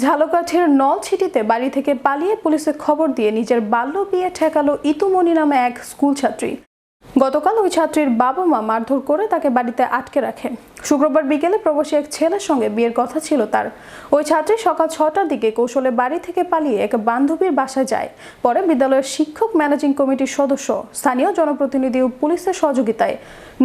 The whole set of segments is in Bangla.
ঝালকাঠির নলছিটিতে বাড়ি থেকে পালিয়ে পুলিশে খবর দিয়ে নিজের বাল্য বিয়ে ঠেকালো ইতুমনি নামে এক স্কুল ছাত্রী। গতকাল ওই ছাত্রীর বাবা মা মারধর করে তাকে বাড়িতে আটকে রাখে। শুক্রবার বিকেলে প্রবাসী এক ছেলের সঙ্গে বিয়ের কথা ছিল তার। ওই ছাত্রী সকাল 6টার দিকে কৌশলে বাড়ি থেকে পালিয়ে এক বান্ধবীর বাসায় যায়। পরে বিদ্যালয়ের শিক্ষক ম্যানেজিং কমিটির সদস্য, স্থানীয় জনপ্রতিনিধি ও পুলিশের সহযোগিতায়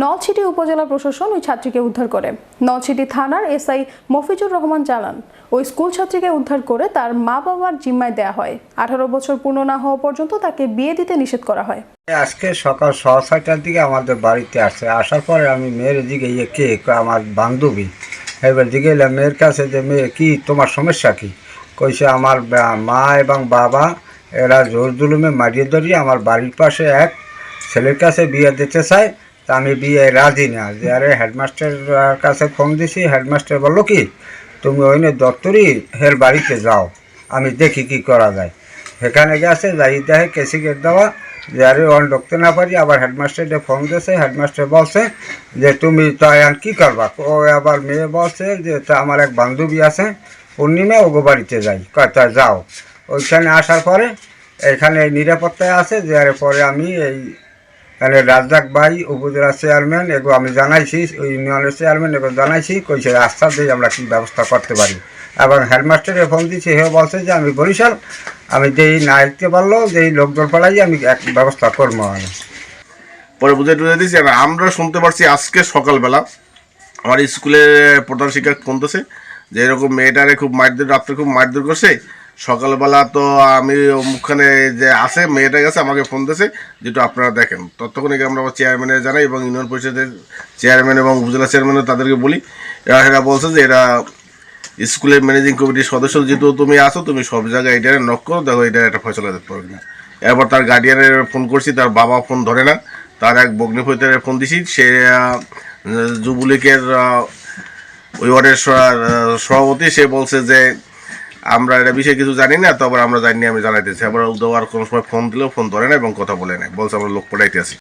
নলছিটি উপজেলা প্রশাসন ওই ছাত্রীকে উদ্ধার করে। নলছিটি থানার এসআই মফিজুর রহমান জানান, ওই স্কুল ছাত্রীকে উদ্ধার করে তার মা বাবার জিম্মায় দেওয়া হয়। 18 বছর পূর্ণ না হওয়া পর্যন্ত তাকে বিয়ে দিতে নিষেধ করা হয়। আজকে সকাল 6:30টার দিকে আমাদের বাড়িতে আসে। আসার পরে আমি মেয়ের দিকে কে আমার বান্ধবী, এবার দিকে এলাম মেয়ের কাছে যে মেয়ে কি তোমার সমস্যা কি? কইছে আমার মা এবং বাবা এরা জোর জুলুমে মারিয়ে ধরিয়ে আমার বাড়ির পাশে এক ছেলের কাছে বিয়ে দিতে চায়, তা আমি বিয়ে রাজি না। যে আরে হেডমাস্টার কাছে ফোন দিছি, হেডমাস্টার বললো কি তুমি ওই দপ্তরি হের বাড়িতে যাও, আমি দেখি কি করা যায়। সেখানে গেছে, যাই দেখে কেসি গেট দেওয়া যে আরে অন ঢুকতে না পারি। আবার হেডমাস্টারকে ফোন দিয়েছে, হেডমাস্টার বলছে যে তুমি তো এখন কী করবা? ও আবার মেয়ে বলছে যে তা আমার এক বান্ধবী আছে পূর্ণিমা, ওগো বাড়িতে যাই, কথা যাও। ওইখানে আসার পরে এখানে নিরাপত্তায় আছে যে আরে পরে আমি এই মানে রাজ্জাক ভাই উপজেলা চেয়ারম্যান এগো আমি জানাইছি, ওই ইউনিয়নের চেয়ারম্যান এগো জানাইছি, কইছে রাস্তা দিয়ে আমরা কী ব্যবস্থা করতে পারি। এবং হেডমাস্টারের ফোন দিয়েছি, হেও বলছে যে আমি বরিশাল, আমি যেই না আসতে পারলো যেই লোকজন পালাই আমি এক ব্যবস্থা করবো। পরে বুঝে টুঝে দিয়েছি। আর আমরা শুনতে পারছি আজকে সকালবেলা আমার স্কুলের প্রধান শিক্ষক ফোনতেছে যে এরকম মেয়েটারে খুব মারধর, রাত্রে খুব মারধর করছে। সকালবেলা তো আমি মুখখানে যে আসে মেয়েটার কাছে আমাকে ফোন দিয়েছে যেটা আপনারা দেখেন। ততক্ষণ আমরা চেয়ারম্যানের জানাই এবং ইউনিয়ন পরিষদের চেয়ারম্যান এবং উপজেলা চেয়ারম্যানও তাদেরকে বলি। এরা বলছে যে এরা স্কুলের ম্যানেজিং কমিটির সদস্য, যেহেতু তুমি আসো তুমি সব জায়গায় এটা নক করো, দেখো এটা একটা ফয়সলা দিতে পারবে না। এরপর তার গার্ডিয়ানের ফোন করছি, তার বাবা ফোন ধরে না। তার এক ভগ্নিপতির ফোন দিছি, সে যুবলীগের ওই ওয়ার্ডের সভাপতি, সে বলছে যে আমরা এটা বিষয়ে কিছু জানি না, তবে আমরা জানি আমি জানাইতেছি। আবার দেওয়ার কোনো সময় ফোন দিলেও ফোন ধরে না এবং কথা বলে না, বলছে আমরা লোক পড়াইতে আছি।